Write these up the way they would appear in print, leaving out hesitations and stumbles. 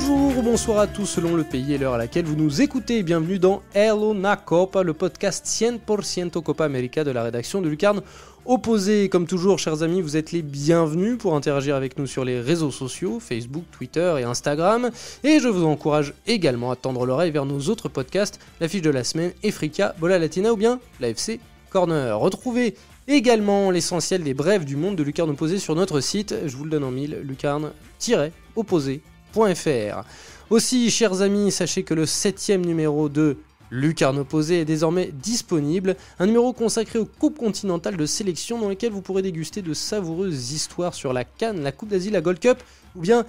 Bonjour ou bonsoir à tous selon le pays et l'heure à laquelle vous nous écoutez. Bienvenue dans El Una Copa, le podcast 100% Copa América de la rédaction de Lucarne Opposé. Comme toujours, chers amis, vous êtes les bienvenus pour interagir avec nous sur les réseaux sociaux, Facebook, Twitter et Instagram. Et je vous encourage également à tendre l'oreille vers nos autres podcasts, l'affiche de la semaine, Efrica, Bola Latina ou bien l'AFC Corner. Retrouvez également l'essentiel des brèves du monde de Lucarne Opposé sur notre site, je vous le donne en mille, lucarne-opposé.fr. Aussi, chers amis, sachez que le 7e numéro de Lucarne Opposé est désormais disponible, un numéro consacré aux coupes continentales de sélection dans lesquelles vous pourrez déguster de savoureuses histoires sur la CAN, la Coupe d'Asie, la Gold Cup ou bien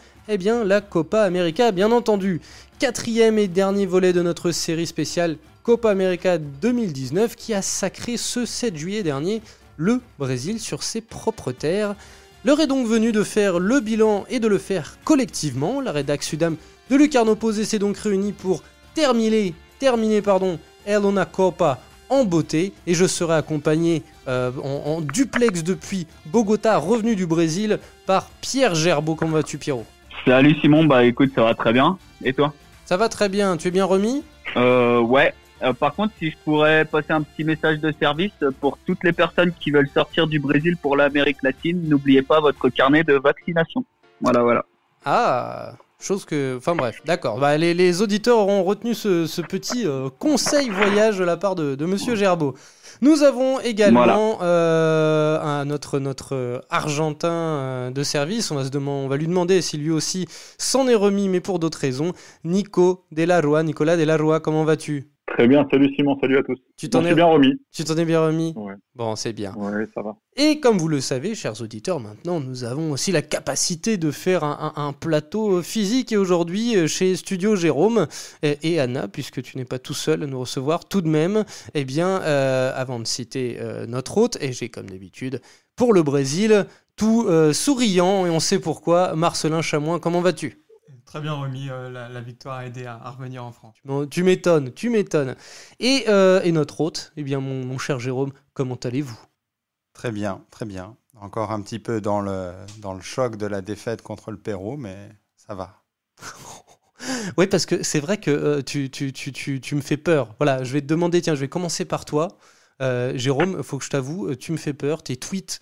la Copa América, bien entendu. 4e et dernier volet de notre série spéciale Copa América 2019 qui a sacré ce 7 juillet dernier le Brésil sur ses propres terres. L'heure est donc venue de faire le bilan et de le faire collectivement. La rédaction Sudam de Lucarne Opposé s'est donc réunie pour terminer El Una Copa en beauté, et je serai accompagné en duplex depuis Bogota, revenu du Brésil, par Pierre Gerbeau. Comment vas-tu, Pierrot ? Salut Simon, écoute, ça va très bien. Et toi ? Ça va très bien, tu es bien remis ? Ouais. Par contre, si je pourrais passer un petit message de service pour toutes les personnes qui veulent sortir du Brésil pour l'Amérique latine, n'oubliez pas votre carnet de vaccination. Voilà. Ah, chose que... Enfin bref, d'accord. Les auditeurs auront retenu ce petit conseil voyage de la part de Monsieur Gerbeau. Nous avons également notre Argentin de service. On va lui demander si lui aussi s'en est remis, mais pour d'autres raisons. Nicolas Delarroa, comment vas-tu ? Très bien, salut Simon, salut à tous. Tu t'en es bien remis. Tu t'en es bien remis ? Ouais. Bon, c'est bien. Ouais, ça va. Et comme vous le savez, chers auditeurs, maintenant nous avons aussi la capacité de faire un plateau physique. Et aujourd'hui, chez Studio Jérôme et Anna, puisque tu n'es pas tout seul à nous recevoir, tout de même, avant de citer notre hôte, et j'ai comme d'habitude, pour le Brésil, tout souriant, et on sait pourquoi, Marcelin Chamoin, comment vas-tu ? Très bien remis, la victoire a aidé à revenir en France. Tu m'étonnes. Et notre hôte, mon cher Jérôme, comment allez-vous ? Très bien. Encore un petit peu dans le choc de la défaite contre le Pérou, mais ça va. Oui, parce que c'est vrai que tu me fais peur. Voilà, je vais te demander, je vais commencer par toi. Jérôme, il faut que je t'avoue, tu me fais peur. Tes tweets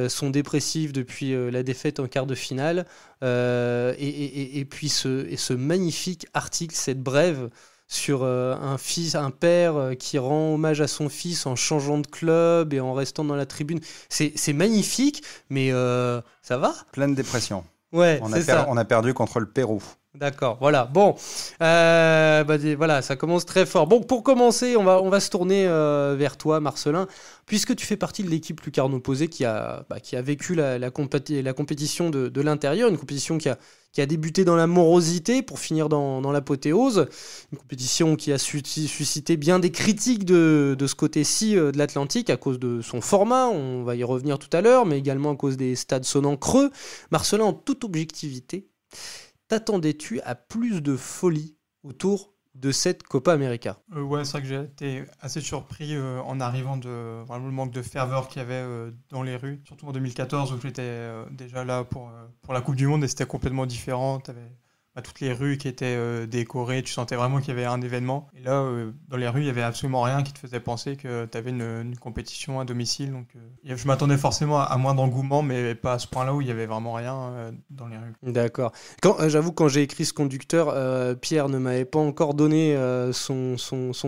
sont dépressifs depuis la défaite en quart de finale, et puis ce magnifique article, cette brève sur un père qui rend hommage à son fils en changeant de club et en restant dans la tribune. C'est magnifique, mais ça va ? Pleine dépression. Ouais, on a perdu contre le Pérou. D'accord, voilà. Bon, voilà, ça commence très fort. Bon, pour commencer, on va se tourner vers toi, Marcelin, puisque tu fais partie de l'équipe Lucarne Opposé qui a vécu la compétition de l'intérieur, une compétition qui a débuté dans la morosité pour finir dans l'apothéose, une compétition qui a suscité bien des critiques de ce côté-ci de l'Atlantique à cause de son format, on va y revenir tout à l'heure, mais également à cause des stades sonnants creux. Marcelin, en toute objectivité, t'attendais-tu à plus de folie autour de cette Copa América ? Ouais, c'est vrai que j'ai été assez surpris en arrivant de vraiment le manque de ferveur qu'il y avait dans les rues, surtout en 2014 où j'étais déjà là pour la Coupe du Monde et c'était complètement différent. T'avais toutes les rues qui étaient décorées, tu sentais vraiment qu'il y avait un événement. Et là, dans les rues, il n'y avait absolument rien qui te faisait penser que tu avais une compétition à domicile. Donc, je m'attendais forcément à moins d'engouement, mais pas à ce point-là où il n'y avait vraiment rien dans les rues. D'accord. J'avoue, quand j'ai écrit ce conducteur, Pierre ne m'avait pas encore donné son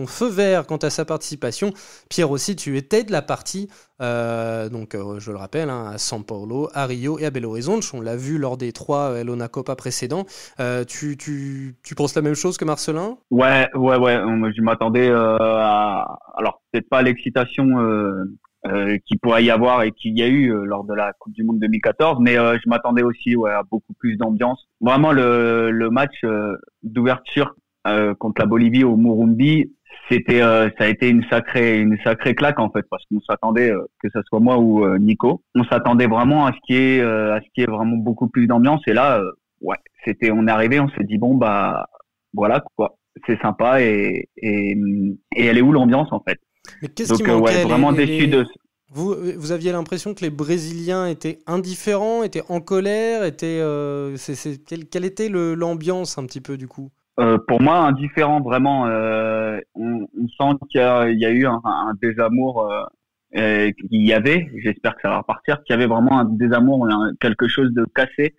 feu vert quant à sa participation. Pierre aussi, tu étais de la partie. Je le rappelle, à São Paulo, à Rio et à Belo Horizonte. On l'a vu lors des 3 El Una Copa précédents. Tu penses la même chose que Marcelin ? Ouais. Je m'attendais alors peut-être pas à l'excitation qu'il pourrait y avoir et qu'il y a eu lors de la Coupe du Monde 2014, mais je m'attendais aussi à beaucoup plus d'ambiance. Vraiment le match d'ouverture contre la Bolivie au Morumbi, ça a été une sacrée claque en fait, parce qu'on s'attendait, que ce soit moi ou Nico, on s'attendait vraiment à ce qu'il y ait vraiment beaucoup plus d'ambiance, et là on est arrivé, on s'est dit voilà quoi, c'est sympa, et elle est où l'ambiance en fait. Mais qu'est-ce qui manquait ? Vraiment déçu de Vous aviez l'impression que les Brésiliens étaient indifférents, étaient en colère, quelle était l'ambiance un petit peu du coup? Pour moi, indifférent, vraiment. On sent qu'il y a eu un désamour. Qu'il y avait, j'espère que ça va repartir, qu'il y avait vraiment un désamour, quelque chose de cassé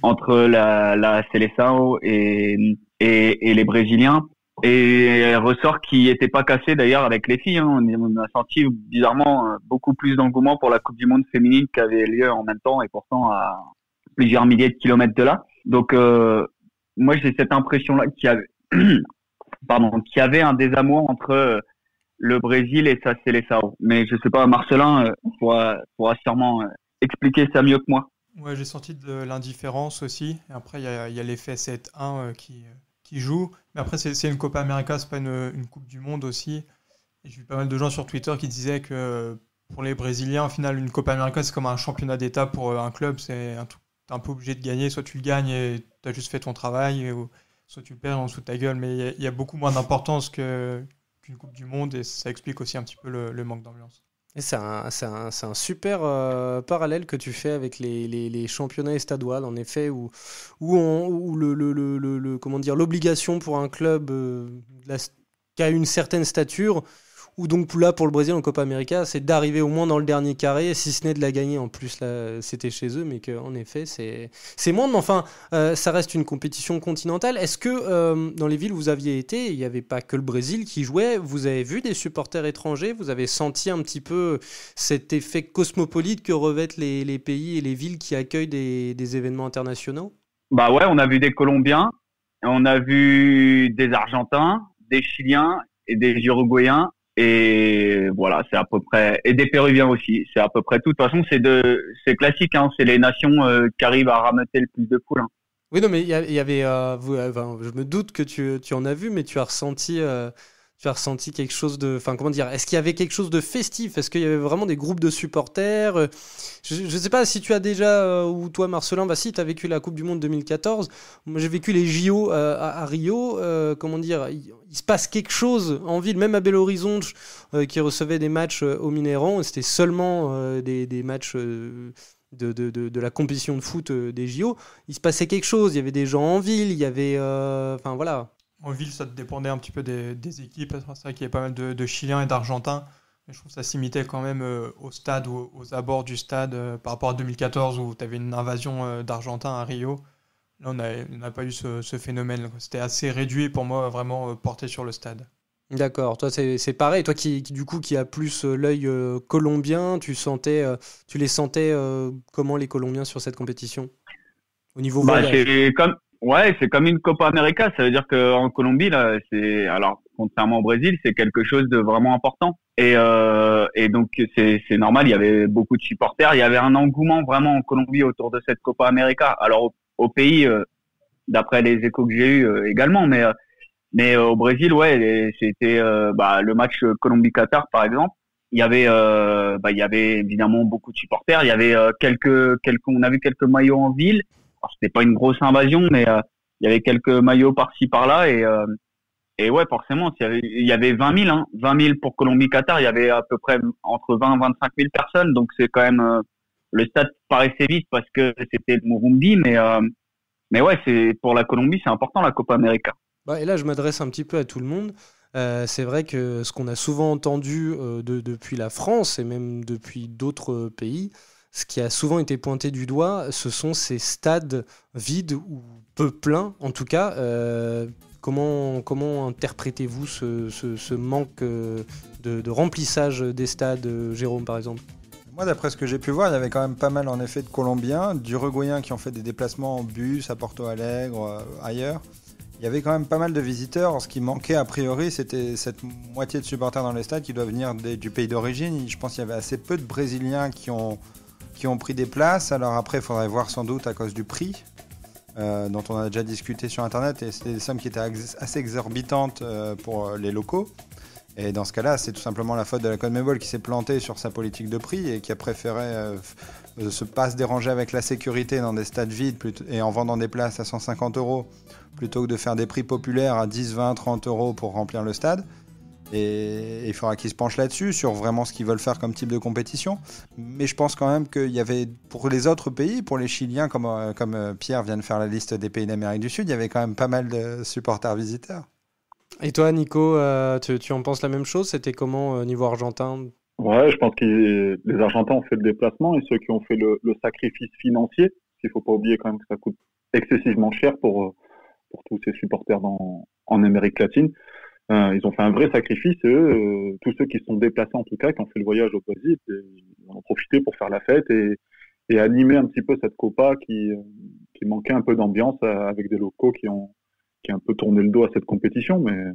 entre la Seleção et les Brésiliens. Et ressort qui n'était pas cassé d'ailleurs avec les filles. On a senti bizarrement beaucoup plus d'engouement pour la Coupe du Monde féminine qui avait lieu en même temps et pourtant à plusieurs milliers de kilomètres de là. Donc moi j'ai cette impression-là qu'il y avait, qu'il y avait un désamour entre le Brésil et sa Seleção. Mais je sais pas, Marcelin pourra sûrement expliquer ça mieux que moi. Ouais, j'ai senti de l'indifférence aussi. Et après, il y a l'effet 7-1 qui joue. Mais après, c'est une Copa América, c'est pas une Coupe du Monde aussi. Et j'ai vu pas mal de gens sur Twitter qui disaient que pour les Brésiliens, au final, une Copa América, c'est comme un championnat d'État pour un club. C'est un truc, t'es un peu obligé de gagner. Soit tu le gagnes et t'as juste fait ton travail, soit tu le perds en dessous de ta gueule. Mais il y a beaucoup moins d'importance qu'une Coupe du Monde et ça explique aussi un petit peu le manque d'ambiance. Et c'est un super parallèle que tu fais avec les championnats estadois, en effet, où comment dire, l'obligation pour un club qui a une certaine stature, ou donc là pour le Brésil en Copa América, c'est d'arriver au moins dans le dernier carré, si ce n'est de la gagner. En plus là, c'était chez eux, mais qu'en effet c'est moins. Mais enfin, ça reste une compétition continentale. Est-ce que dans les villes où vous aviez été, il n'y avait pas que le Brésil qui jouait? Vous avez vu des supporters étrangers? Vous avez senti un petit peu cet effet cosmopolite que revêtent les pays et les villes qui accueillent des événements internationaux? Bah ouais, on a vu des Colombiens, on a vu des Argentins, des Chiliens et des Uruguayens. Et voilà, c'est à peu près, et des Péruviens aussi, c'est à peu près tout. De toute façon, c'est classique, c'est les nations qui arrivent à rameuter le plus de poules. Oui, non, mais il y avait, je me doute que tu en as vu, mais tu as ressenti quelque chose de, enfin, comment dire, est-ce qu'il y avait quelque chose de festif? Est-ce qu'il y avait vraiment des groupes de supporters? Je ne sais pas si tu as déjà, ou toi Marcelin, si tu as vécu la Coupe du Monde 2014. Moi j'ai vécu les JO à Rio. Comment dire, il se passe quelque chose en ville, même à Belo Horizonte, qui recevait des matchs au Mineirão. C'était seulement des matchs de la compétition de foot des JO. Il se passait quelque chose, il y avait des gens en ville, il y avait, enfin voilà. En ville, ça dépendait un petit peu des équipes. C'est vrai qu'il y avait pas mal de Chiliens et d'Argentins. Mais je trouve que ça s'imitait quand même au stade, aux abords du stade, par rapport à 2014 où tu avais une invasion d'Argentins à Rio. Là, on n'a pas eu ce phénomène. C'était assez réduit pour moi, vraiment porté sur le stade. D'accord, toi c'est pareil. Toi qui a plus l'œil colombien, tu les sentais comment les Colombiens sur cette compétition? Au niveau voyage. C'est comme une Copa América. Ça veut dire qu'en Colombie, là, alors, contrairement au Brésil, c'est quelque chose de vraiment important. Et donc, c'est normal. Il y avait beaucoup de supporters. Il y avait un engouement vraiment en Colombie autour de cette Copa América. Alors, au pays, d'après les échos que j'ai eus également, mais au Brésil, ouais, c'était, le match Colombie-Qatar, par exemple. Il y avait évidemment beaucoup de supporters. Il y avait on a vu quelques maillots en ville. Alors, c'était pas une grosse invasion, mais il y avait quelques maillots par-ci par-là et ouais, forcément, il y avait 20 000, 20 000 pour Colombie-Qatar. Il y avait à peu près entre 20 et 25 000 personnes, donc c'est quand même le stade paraissait vide parce que c'était le Morumbi, mais ouais, c'est pour la Colombie, c'est important la Copa América. Et là, je m'adresse un petit peu à tout le monde. C'est vrai que ce qu'on a souvent entendu depuis la France et même depuis d'autres pays, ce qui a souvent été pointé du doigt, ce sont ces stades vides ou peu pleins, en tout cas. Comment interprétez-vous ce manque de remplissage des stades, Jérôme, par exemple? Moi, d'après ce que j'ai pu voir, il y avait quand même pas mal en effet de Colombiens, d'Uruguayens qui ont fait des déplacements en bus à Porto Alegre, ailleurs. Il y avait quand même pas mal de visiteurs. Ce qui manquait a priori, c'était cette moitié de supporters dans les stades qui doivent venir du pays d'origine. Je pense qu'il y avait assez peu de Brésiliens qui ont pris des places. Alors après, il faudrait voir sans doute à cause du prix, dont on a déjà discuté sur Internet. Et c'était des sommes qui étaient assez exorbitantes pour les locaux. Et dans ce cas-là, c'est tout simplement la faute de la CONMEBOL qui s'est plantée sur sa politique de prix et qui a préféré pas se déranger avec la sécurité dans des stades vides et en vendant des places à 150 € plutôt que de faire des prix populaires à 10, 20, 30 € pour remplir le stade. Et il faudra qu'ils se penchent là-dessus, sur vraiment ce qu'ils veulent faire comme type de compétition. Mais je pense quand même qu'il y avait, pour les autres pays, pour les Chiliens, comme Pierre vient de faire la liste des pays d'Amérique du Sud, il y avait quand même pas mal de supporters visiteurs. Et toi, Nico, tu en penses la même chose? C'était comment niveau argentin? Ouais, je pense que les Argentins ont fait le déplacement et ceux qui ont fait le sacrifice financier, parce qu'il faut pas oublier quand même que ça coûte excessivement cher pour tous ces supporters en Amérique latine. Ils ont fait un vrai sacrifice et tous ceux qui se sont déplacés en tout cas, qui ont fait le voyage au Brésil, ils en ont profité pour faire la fête et animer un petit peu cette Copa qui manquait un peu d'ambiance avec des locaux qui ont un peu tourné le dos à cette compétition. Mais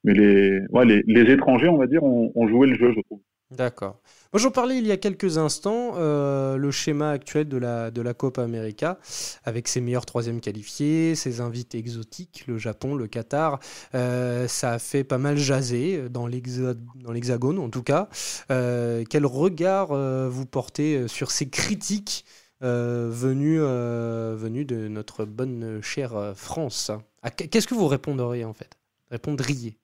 les étrangers, on va dire, ont joué le jeu, je trouve. D'accord. Moi, j'en parlais il y a quelques instants, le schéma actuel de la Copa América, avec ses meilleurs troisièmes qualifiés, ses invités exotiques, le Japon, le Qatar, ça a fait pas mal jaser dans l'Hexagone en tout cas. Quel regard vous portez sur ces critiques venues de notre bonne chère France? Qu'est-ce que vous répondriez en fait? Répondriez?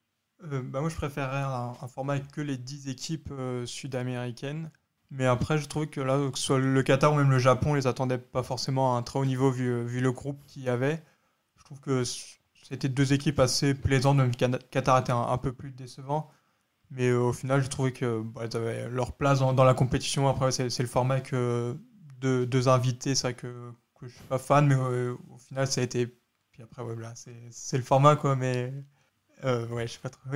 Moi, je préférerais un format avec que les 10 équipes sud-américaines. Mais après, je trouve que là, que ce soit le Qatar ou même le Japon, les attendaient pas forcément à un très haut niveau vu le groupe qu'il y avait. Je trouve que c'était deux équipes assez plaisantes, même si Qatar était un peu plus décevant. Mais au final, j'ai trouvé qu'elles avaient leur place dans la compétition. Après, c'est le format avec deux invités. C'est vrai que je suis pas fan, mais au final, ça a été... Puis après, voilà, c'est le format, quoi, mais... je sais pas trop.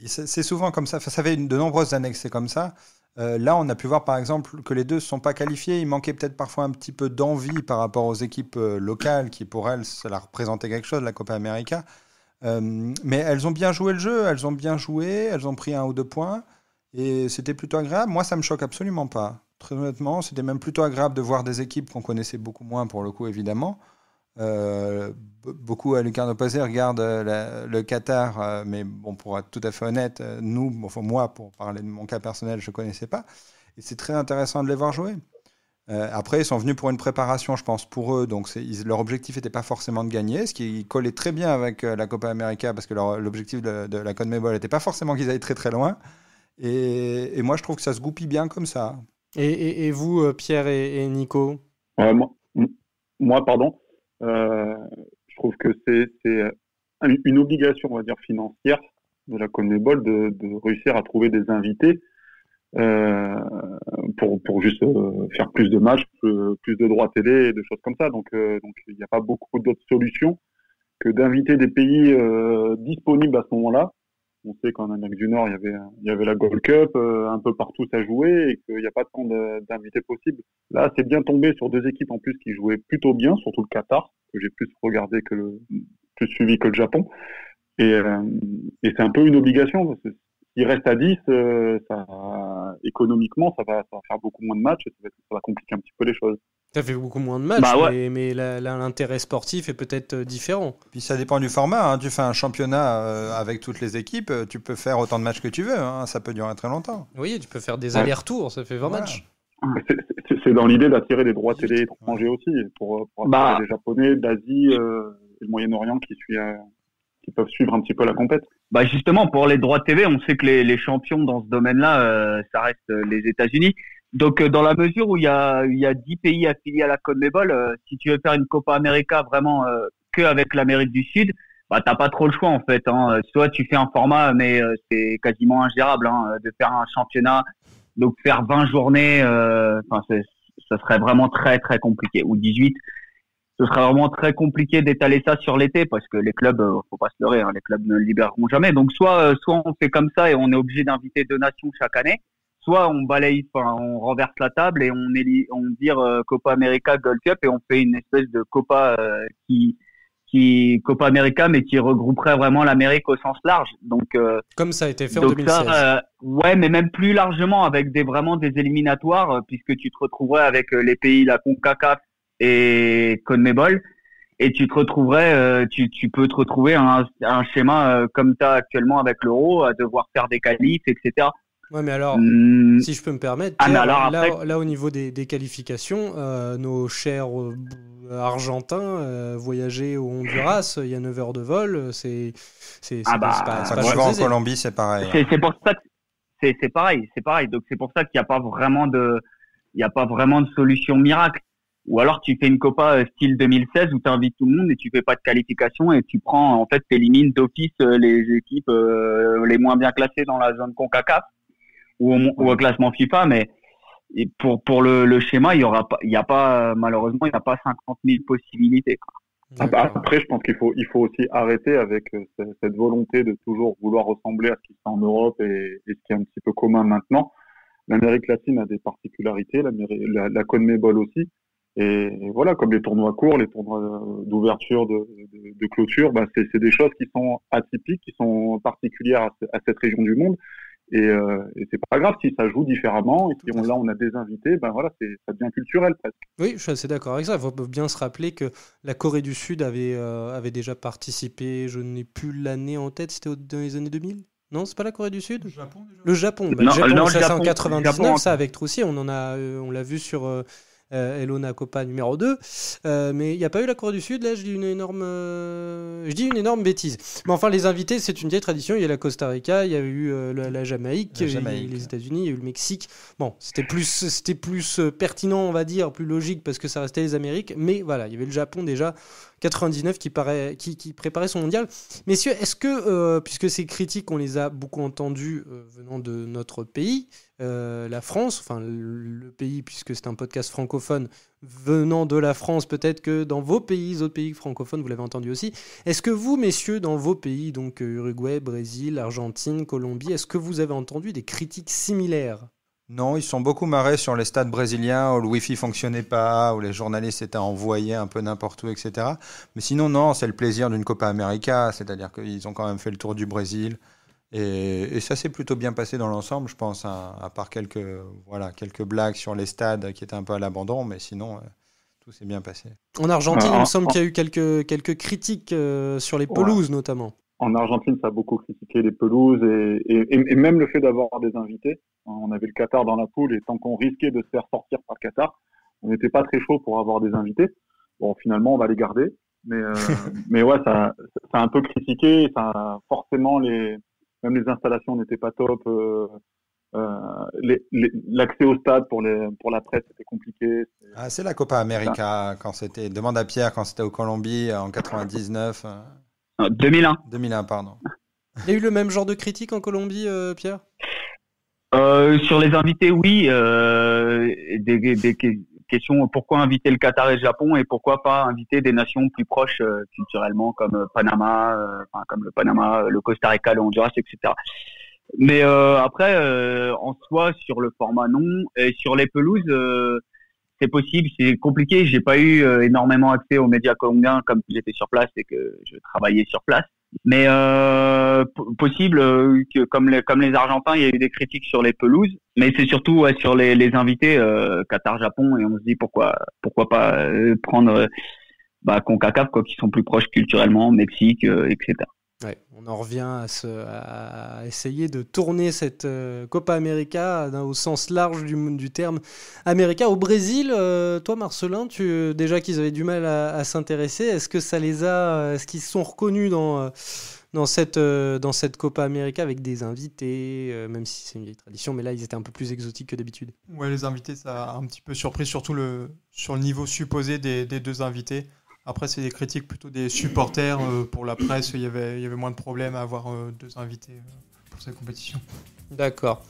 C'est souvent comme ça. Enfin, ça fait de nombreuses années que c'est comme ça. Là, on a pu voir par exemple que les deux ne sont pas qualifiés. Il manquait peut-être parfois un petit peu d'envie par rapport aux équipes locales qui, pour elles, ça leur représentait quelque chose, la Copa América. Mais elles ont bien joué le jeu, elles ont bien joué, elles ont pris 1 ou 2 points. Et c'était plutôt agréable. Moi, ça me choque absolument pas. Très honnêtement, c'était même plutôt agréable de voir des équipes qu'on connaissait beaucoup moins, pour le coup, évidemment. Beaucoup à Lucarno Posé regardent le Qatar, mais bon, pour être tout à fait honnête, moi, pour parler de mon cas personnel, je ne connaissais pas. Et c'est très intéressant de les voir jouer. Après, ils sont venus pour une préparation, je pense, pour eux. Donc, leur objectif n'était pas forcément de gagner, ce qui collait très bien avec la Copa América, parce que l'objectif de la CONMEBOL n'était pas forcément qu'ils aillent très très loin. Et moi, je trouve que ça se goupille bien comme ça. Et vous, Pierre et Nico? Moi, pardon. Je trouve que c'est une obligation, on va dire, financière de la CONMEBOL de réussir à trouver des invités pour juste faire plus de matchs, plus de droits télé et des choses comme ça. Donc il n'y a pas beaucoup d'autres solutions que d'inviter des pays disponibles à ce moment-là. On sait qu'en Amérique du Nord, il y avait la Gold Cup, un peu partout ça jouait et qu'il n'y a pas tant d'invités possibles. Là, c'est bien tombé sur deux équipes en plus qui jouaient plutôt bien, surtout le Qatar, que j'ai plus regardé plus suivi que le Japon. Et c'est un peu une obligation, parce que s'il reste à 10, économiquement, ça va faire beaucoup moins de matchs et ça va compliquer un petit peu les choses. Ça fait beaucoup moins de matchs, ouais. mais l'intérêt sportif est peut-être différent. Puis ça dépend du format. Tu fais un championnat avec toutes les équipes, tu peux faire autant de matchs que tu veux. Ça peut durer très longtemps. Oui, tu peux faire des allers-retours, ça fait 20 matchs. C'est dans l'idée d'attirer des droits télé étrangers aussi, pour attirer des Japonais, d'Asie et le Moyen-Orient qui peuvent suivre un petit peu la compète. Justement, pour les droits TV, on sait que les champions dans ce domaine-là, ça reste les États-Unis. Donc, dans la mesure où il y a 10 pays affiliés à la CONMEBOL, si tu veux faire une Copa América vraiment que avec l'Amérique du Sud, t'as pas trop le choix en fait. Soit tu fais un format, mais c'est quasiment ingérable de faire un championnat. Donc faire 20 journées, ça serait vraiment très très compliqué. Ou 18, ce serait vraiment très compliqué d'étaler ça sur l'été parce que les clubs, faut pas se leurrer, les clubs ne libéreront jamais. Donc soit on fait comme ça et on est obligé d'inviter 2 nations chaque année. Soit on on renverse la table et on vire Copa América, Gold Cup et on fait une espèce de Copa Copa América mais qui regrouperait vraiment l'Amérique au sens large. Donc comme ça a été fait en 2016. Ouais, mais même plus largement avec vraiment des éliminatoires puisque tu te retrouverais avec les pays la CONCACAF et CONMEBOL et tu te retrouverais tu peux te retrouver un schéma comme tu as actuellement avec l'Euro à devoir faire des qualifs, etc. Ouais, mais alors, si je peux me permettre, mais Pierre, alors après- là, au niveau des qualifications, nos chers Argentins voyager au Honduras, il y a 9 heures de vol, c'est pas Quand tu vas en chose aisée. Colombie, c'est pareil. C'est pour ça que c'est pareil. Donc c'est pour ça qu'il n'y a pas vraiment de solution miracle. Ou alors tu fais une Copa style 2016 où tu invites tout le monde et tu fais pas de qualification et tu prends, en fait, t'élimines d'office les équipes les moins bien classées dans la zone CONCACAF ou au classement FIFA. Mais pour le schéma, il y a pas malheureusement, il n'y a pas 50 000 possibilités, quoi. Après, je pense qu'il faut aussi arrêter avec cette volonté de toujours vouloir ressembler à ce qui se fait en Europe et ce qui est un petit peu commun maintenant. L'Amérique latine a des particularités, la CONMEBOL aussi. Et voilà, comme les tournois courts, les tournois d'ouverture, de clôture, c'est des choses qui sont atypiques, qui sont particulières à cette région du monde. Et c'est pas grave si ça joue différemment. Et si on a des invités, voilà, ça devient culturel presque. Oui, je suis assez d'accord avec ça. Il faut bien se rappeler que la Corée du Sud avait déjà participé, je n'ai plus l'année en tête, c'était dans les années 2000 ? Non, c'est pas la Corée du Sud ? Le Japon. Non, le Japon, non, ça le c'est en Japon, 99, ça avec Troussier, on l'a vu sur Elona Copa numéro 2, mais il n'y a pas eu la Corée du Sud. Là, je dis une énorme bêtise. Mais enfin, les invités, c'est une vieille tradition. Il y a la Costa Rica, il y a eu la Jamaïque, il y a eu les États-Unis, il y a eu le Mexique. Bon, c'était plus pertinent, on va dire, plus logique parce que ça restait les Amériques. Mais voilà, il y avait le Japon déjà 99 qui préparait son mondial. Messieurs, est-ce que, puisque ces critiques, on les a beaucoup entendues venant de notre pays, la France, enfin le pays, puisque c'est un podcast francophone venant de la France, peut-être que dans vos pays, autres pays francophones, vous l'avez entendu aussi. Est-ce que vous, messieurs, dans vos pays, donc Uruguay, Brésil, Argentine, Colombie, est-ce que vous avez entendu des critiques similaires ? Non, ils sont beaucoup marrés sur les stades brésiliens où le Wi-Fi fonctionnait pas, où les journalistes étaient envoyés un peu n'importe où, etc. Mais sinon, non, c'est le plaisir d'une Copa América, c'est-à-dire qu'ils ont quand même fait le tour du Brésil. Et ça s'est plutôt bien passé dans l'ensemble, je pense, à part quelques blagues sur les stades qui étaient un peu à l'abandon, mais sinon, tout s'est bien passé. En Argentine, il me semble qu'il y a eu quelques critiques sur les pelouses, notamment. En Argentine, ça a beaucoup critiqué les pelouses et même le fait d'avoir des invités. On avait le Qatar dans la poule et tant qu'on risquait de se faire sortir par le Qatar, on n'était pas très chaud pour avoir des invités. Bon, finalement, on va les garder. Mais ouais, ça a un peu critiqué. Forcément, même les installations n'étaient pas top. L'accès au stade pour la presse était compliqué. C'est la Copa América quand c'était. Demande à Pierre quand c'était au Colombie en 99. 2001, pardon. Il y a eu le même genre de critique en Colombie, Pierre ? Sur les invités, oui. Des questions, pourquoi inviter le Qatar et le Japon et pourquoi pas inviter des nations plus proches culturellement comme Panama, comme le Panama, le Costa Rica, le Honduras, etc. Mais après, en soi, sur le format non, et sur les pelouses, c'est possible, c'est compliqué. J'ai pas eu énormément accès aux médias colombiens comme j'étais sur place et que je travaillais sur place. Mais possible que comme les Argentins, il y a eu des critiques sur les pelouses, mais c'est surtout sur les invités Qatar-Japon et on se dit pourquoi pas prendre CONCACAF qui sont plus proches culturellement, Mexique, etc. Ouais, on en revient à essayer de tourner cette Copa América au sens large du terme América. Au Brésil, toi Marcelin, déjà qu'ils avaient du mal à s'intéresser, est-ce qu'ils se sont reconnus dans cette Copa América avec des invités, même si c'est une vieille tradition, mais là ils étaient un peu plus exotiques que d'habitude. Ouais, les invités, ça a un petit peu surpris, surtout sur le niveau supposé des deux invités. Après, c'est des critiques plutôt des supporters. Pour la presse, il y avait moins de problèmes à avoir deux invités pour cette compétition. D'accord.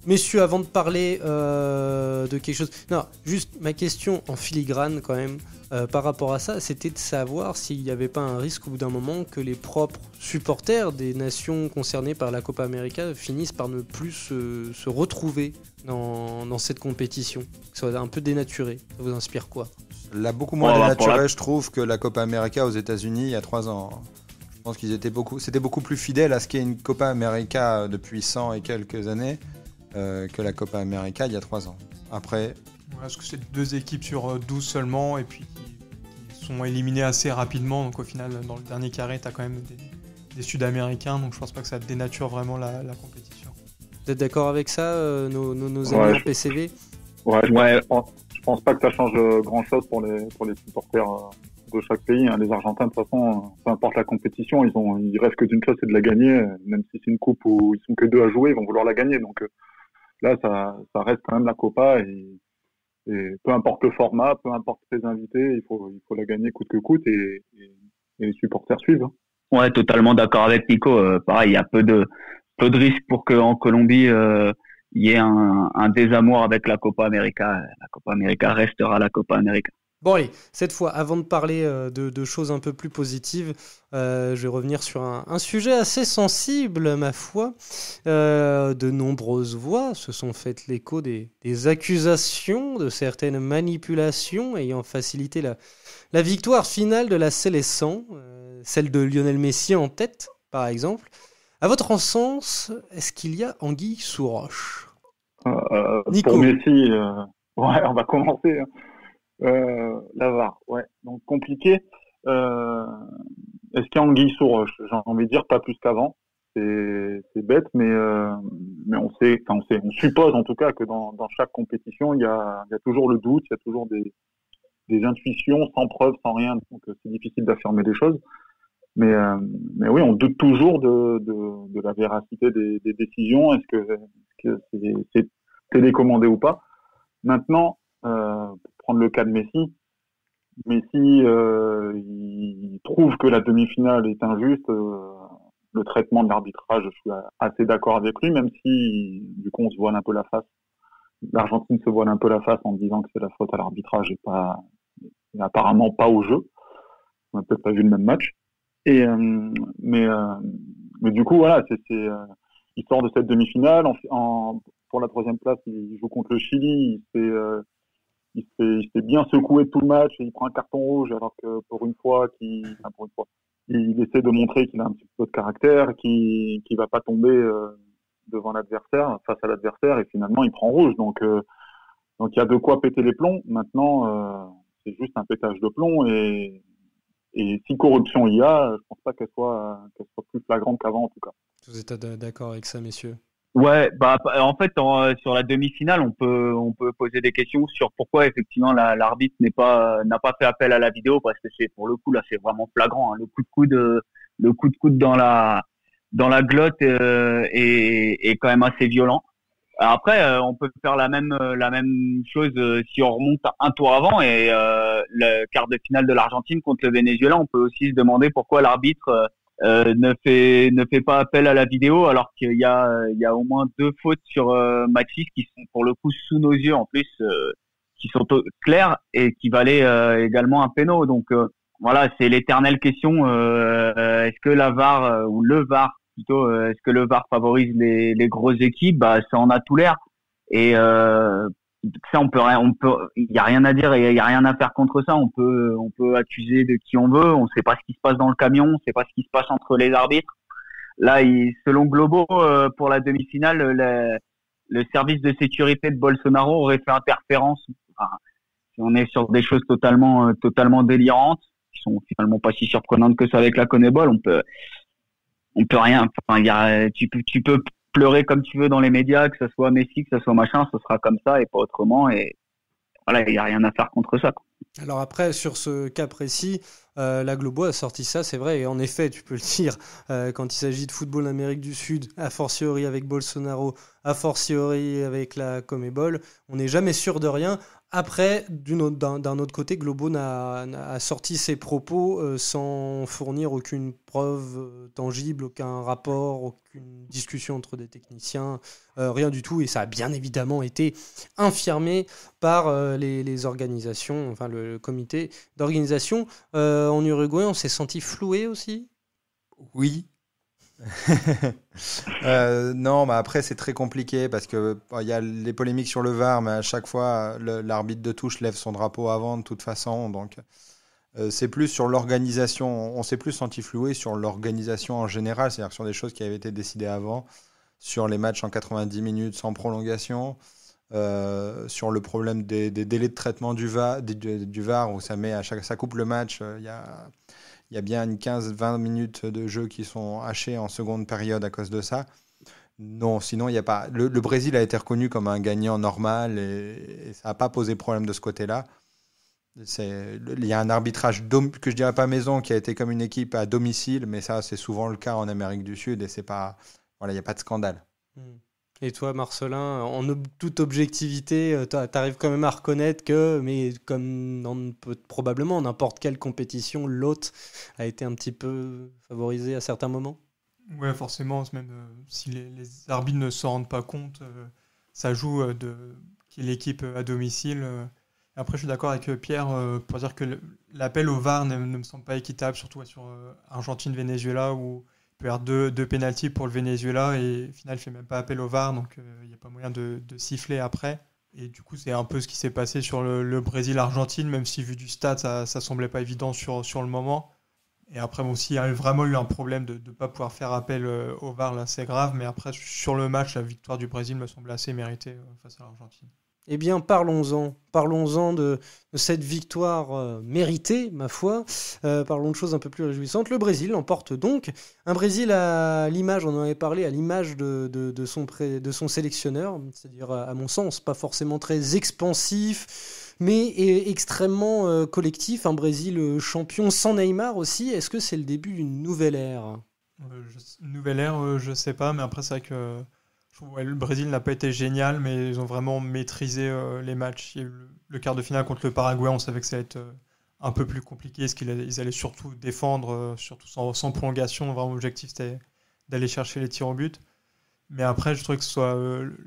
Messieurs, avant de parler de quelque chose... Non, juste ma question en filigrane quand même, par rapport à ça, c'était de savoir s'il n'y avait pas un risque au bout d'un moment que les propres supporters des nations concernées par la Copa América finissent par ne plus se retrouver dans cette compétition. Que ça soit un peu dénaturé. Ça vous inspire quoi ? L'a beaucoup moins dénaturé, je trouve, que la Copa América aux États-Unis il y a 3 ans. Je pense qu'ils étaient c'était beaucoup plus fidèle à ce qu'est une Copa América depuis 100 et quelques années que la Copa América il y a 3 ans. Après... Parce que c'est 2 équipes sur 12 seulement et puis qui sont éliminées assez rapidement. Donc au final, dans le dernier carré, tu as quand même des Sud-Américains. Donc je pense pas que ça dénature vraiment la compétition. Vous êtes d'accord avec ça, nos amis en PCV? Ouais, je pense pas que ça change grand-chose pour les supporters de chaque pays. Hein. Les Argentins, de toute façon, peu importe la compétition, ils rêvent que d'une chose, c'est de la gagner. Même si c'est une coupe où ils sont que 2 à jouer, ils vont vouloir la gagner. Donc là, ça reste quand même la Copa et peu importe le format, peu importe les invités, il faut la gagner coûte que coûte et les supporters suivent. Hein. Ouais, totalement d'accord avec Nico. Pareil, il y a peu de risques pour qu'en Colombie il y ait un désamour avec la Copa América. La Copa América restera la Copa América. Bon allez, cette fois, avant de parler de choses un peu plus positives, je vais revenir sur un sujet assez sensible, ma foi. De nombreuses voix se sont faites l'écho des accusations de certaines manipulations ayant facilité la victoire finale de la Seleção, celle de Lionel Messi en tête, par exemple. À votre sens, est-ce qu'il y a anguille sous roche? Nico. Pour Messi, ouais, on va commencer. La VAR, ouais. Donc compliqué. Est-ce qu'il y a anguille sous roche? J'ai envie de dire pas plus qu'avant. C'est bête, mais on suppose en tout cas que dans chaque compétition, il y a toujours le doute, il y a toujours des intuitions sans preuve, sans rien. Donc c'est difficile d'affirmer des choses. Mais oui, on doute toujours de la véracité des décisions. Est-ce que c'est télécommandé ou pas? Maintenant, pour prendre le cas de Messi, il trouve que la demi-finale est injuste. Le traitement de l'arbitrage, je suis assez d'accord avec lui, même si du coup on se voile un peu la face. L'Argentine se voile un peu la face en disant que c'est la faute à l'arbitrage et apparemment pas au jeu. On n'a peut-être pas vu le même match. Mais du coup voilà, il sort de cette demi-finale pour la troisième place, il joue contre le Chili, il s'est bien secoué tout le match et il prend un carton rouge alors que pour une fois il essaie de montrer qu'il a un petit peu de caractère, qu'il va pas tomber devant l'adversaire, face à l'adversaire, et finalement il prend rouge. Donc il y a de quoi péter les plombs. Maintenant c'est juste un pétage de plomb et si corruption il y a, je pense pas qu'elle soit plus flagrante qu'avant en tout cas. Vous êtes d'accord avec ça, messieurs? Ouais, en fait sur la demi-finale, on peut poser des questions sur pourquoi effectivement l'arbitre n'a pas fait appel à la vidéo, parce que c'est pour le coup là c'est vraiment flagrant, hein. Le coup de coude dans la glotte est quand même assez violent. Après on peut faire la même chose si on remonte un tour avant et le quart de finale de l'Argentine contre le Venezuela, on peut aussi se demander pourquoi l'arbitre ne fait pas appel à la vidéo, alors qu'il y a au moins 2 fautes sur Matisse qui sont pour le coup sous nos yeux en plus, qui sont claires et qui valaient également un péno. Donc voilà, c'est l'éternelle question, est-ce que la VAR ou le VAR plutôt, est-ce que le VAR favorise les grosses équipes? Ça en a tout l'air, et ça il y a rien à dire et il y a rien à faire contre ça. On peut accuser de qui on veut, on sait pas ce qui se passe dans le camion, on sait pas ce qui se passe entre les arbitres. Là, selon Globo, pour la demi-finale, le service de sécurité de Bolsonaro aurait fait interférence. Enfin, on est sur des choses totalement délirantes, qui sont finalement pas si surprenantes que ça avec la CONMEBOL. On peut rien, enfin, tu peux pleurer comme tu veux dans les médias, que ça soit Messi, que ça soit machin, ce sera comme ça et pas autrement, et voilà, il n'y a rien à faire contre ça, quoi. Alors après, sur ce cas précis, la Globo a sorti ça, c'est vrai, et en effet, tu peux le dire, quand il s'agit de football d'Amérique du Sud, a fortiori avec Bolsonaro, a fortiori avec la CONMEBOL, on n'est jamais sûr de rien. Après, d'un autre côté, Globo a sorti ses propos sans fournir aucune preuve tangible, aucun rapport, aucune discussion entre des techniciens, rien du tout. Et ça a bien évidemment été infirmé par les organisations, enfin le comité d'organisation. En Uruguay, on s'est senti floué aussi? Oui. Non, mais après c'est très compliqué parce que y a les polémiques sur le VAR, mais à chaque fois l'arbitre de touche lève son drapeau avant de toute façon, donc c'est plus sur l'organisation. On s'est plus senti floué sur l'organisation en général, c'est-à-dire sur des choses qui avaient été décidées avant, sur les matchs en 90 minutes sans prolongation, sur le problème des délais de traitement du VAR où ça coupe le match. Il y a bien une 15-20 minutes de jeu qui sont hachées en seconde période à cause de ça. Non, sinon, il y a pas. Le Brésil a été reconnu comme un gagnant normal et ça n'a pas posé problème de ce côté-là. Il y a un arbitrage que je dirais pas maison qui a été comme une équipe à domicile, mais ça, c'est souvent le cas en Amérique du Sud et c'est pas. Voilà, il n'y a pas de scandale. Et toi, Marcelin, toute objectivité, tu arrives quand même à reconnaître que, mais comme probablement n'importe quelle compétition, l'hôte a été un petit peu favorisé à certains moments. Ouais, forcément, même si les arbitres ne s'en rendent pas compte, ça joue qui est l'équipe à domicile. Après, je suis d'accord avec Pierre pour dire que l'appel au VAR ne me semble pas équitable, surtout sur Argentine-Venezuela où il peut y avoir deux pénaltys pour le Venezuela et au final, il ne fait même pas appel au VAR, donc il n'y a pas moyen de siffler après. Et du coup, c'est un peu ce qui s'est passé sur le Brésil-Argentine, même si vu du stade, ça ne semblait pas évident sur le moment. Et après, bon, s'il y a vraiment eu un problème de ne pas pouvoir faire appel au VAR, là, c'est grave. Mais après, sur le match, la victoire du Brésil me semble assez méritée face à l'Argentine. Eh bien, parlons-en de cette victoire méritée, ma foi. Parlons de choses un peu plus réjouissantes. Le Brésil l'emporte donc. Un Brésil à l'image, on en avait parlé, à l'image de son sélectionneur, c'est-à-dire, à mon sens, pas forcément très expansif, mais extrêmement collectif. Un Brésil champion sans Neymar aussi. Est-ce que c'est le début d'une nouvelle ère ? Nouvelle ère, je sais pas, mais après, c'est vrai que le Brésil n'a pas été génial, mais ils ont vraiment maîtrisé les matchs. Il y a eu le quart de finale contre le Paraguay, on savait que ça allait être un peu plus compliqué, parce qu'ils allaient surtout défendre, surtout sans prolongation. Vraiment, l'objectif, c'était d'aller chercher les tirs au but. Mais après, je trouvais que ce soit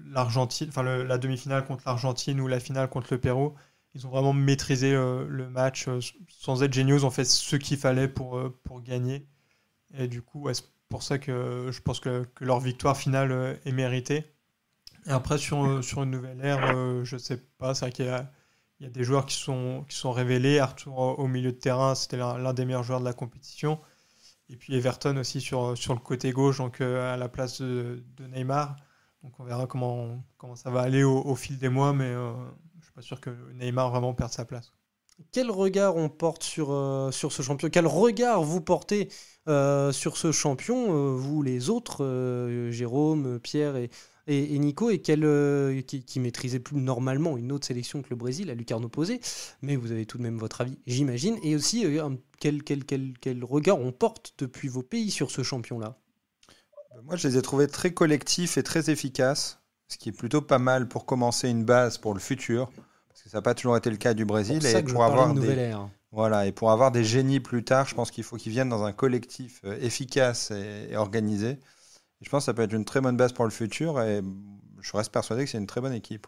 l'Argentine, la demi-finale contre l'Argentine ou la finale contre le Pérou, ils ont vraiment maîtrisé le match sans être géniaux. Ils ont fait ce qu'il fallait pour gagner. Et du coup, c'est pour ça que je pense que leur victoire finale est méritée. Et après, sur une nouvelle ère, je sais pas. C'est vrai qu'il y a des joueurs qui sont révélés. Arthur au milieu de terrain, c'était l'un des meilleurs joueurs de la compétition. Et puis Everton aussi sur le côté gauche, donc à la place de Neymar. Donc on verra comment ça va aller au fil des mois, mais je suis pas sûr que Neymar vraiment perde sa place. Quel regard on porte sur ce champion ? Quel regard vous portez sur ce champion, vous les autres, Jérôme, Pierre et Nico, et qui maîtrisait plus normalement une autre sélection que le Brésil, à Lucarno Posé, mais vous avez tout de même votre avis, j'imagine, et aussi quel regard on porte depuis vos pays sur ce champion-là ? Moi, je les ai trouvés très collectifs et très efficaces, ce qui est plutôt pas mal pour commencer une base pour le futur. Parce que ça n'a pas toujours été le cas du Brésil. C'est ça que pour avoir nouvelle ère. Voilà, et pour avoir des génies plus tard, je pense qu'il faut qu'ils viennent dans un collectif efficace et organisé. Et je pense que ça peut être une très bonne base pour le futur et je reste persuadé que c'est une très bonne équipe.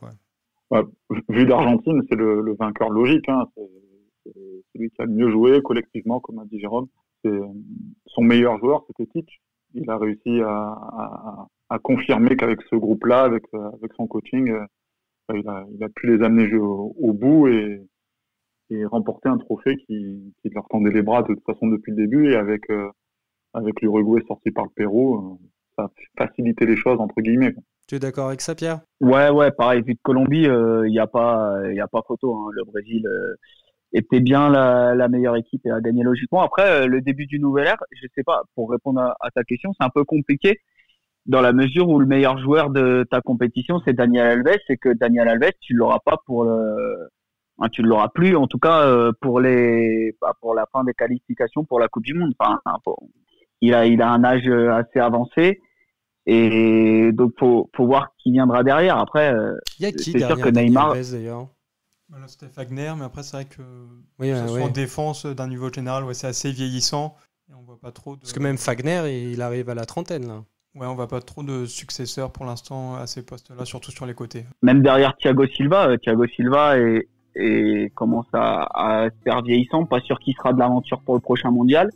Ouais. Vu l'Argentine, c'est le vainqueur logique. Hein. C'est celui qui a le mieux joué collectivement, comme a dit Jérôme. Son meilleur joueur, c'était Tite. Il a réussi à confirmer qu'avec ce groupe-là, avec son coaching, il a pu les amener au bout et remporter un trophée qui leur tendait les bras de toute façon depuis le début. Et avec l'Uruguay sorti par le Pérou, ça a facilité les choses, entre guillemets. Tu es d'accord avec ça, Pierre ? Ouais, pareil. Vu de Colombie, il y a pas photo. Hein. Le Brésil était bien la meilleure équipe et a gagné logiquement. Après, le début du nouvel ère, je sais pas, pour répondre à ta question, c'est un peu compliqué dans la mesure où le meilleur joueur de ta compétition, c'est Daniel Alves, et que Daniel Alves, tu l'auras pas tu ne l'auras plus, en tout cas, pour la fin des qualifications pour la Coupe du Monde. Enfin, il a un âge assez avancé. Et donc, faut voir qui viendra derrière. Après, il y a qui c'est derrière sûr que Neymar. Alves, d'ailleurs. Là, c'était Fagner, mais après, c'est vrai que en défense d'un niveau général, c'est assez vieillissant. Et on voit pas trop Parce que même Fagner, il arrive à la trentaine, là. Ouais, on voit pas trop de successeurs pour l'instant à ces postes-là, surtout sur les côtés. Même derrière Thiago Silva commence à se faire vieillissant. Pas sûr qu'il sera de l'aventure pour le prochain mondial.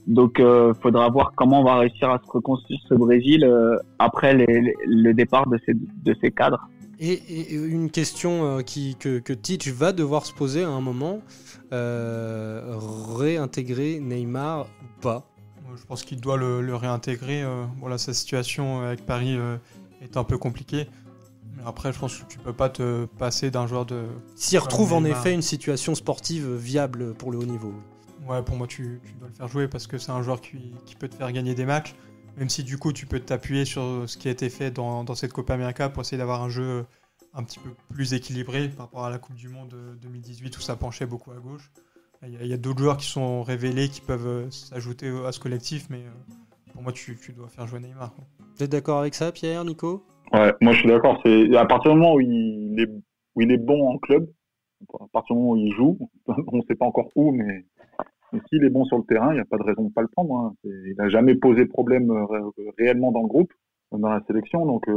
Donc, faudra voir comment on va réussir à se reconstruire ce Brésil après le départ de ces cadres. Et une question que Tite va devoir se poser à un moment, réintégrer Neymar ou pas ? Je pense qu'il doit le réintégrer. Sa situation avec Paris est un peu compliquée. Mais après, je pense que tu peux pas te passer d'un joueur de... S'il retrouve en effet une situation sportive viable pour le haut niveau. Ouais, pour moi, tu dois le faire jouer parce que c'est un joueur qui peut te faire gagner des matchs. même si du coup tu peux t'appuyer sur ce qui a été fait dans cette Copa América pour essayer d'avoir un jeu un petit peu plus équilibré par rapport à la Coupe du Monde 2018 où ça penchait beaucoup à gauche. Il y a d'autres joueurs qui sont révélés qui peuvent s'ajouter à ce collectif, mais pour moi tu dois faire jouer Neymar, quoi. Vous êtes d'accord avec ça, Pierre, Nico ? Ouais, moi je suis d'accord. C'est à partir du moment où il est bon en club, à partir du moment où il joue, on ne sait pas encore où, mais s'il est bon sur le terrain, il n'y a pas de raison de ne pas le prendre. Hein. Il n'a jamais posé problème réellement dans le groupe, dans la sélection, donc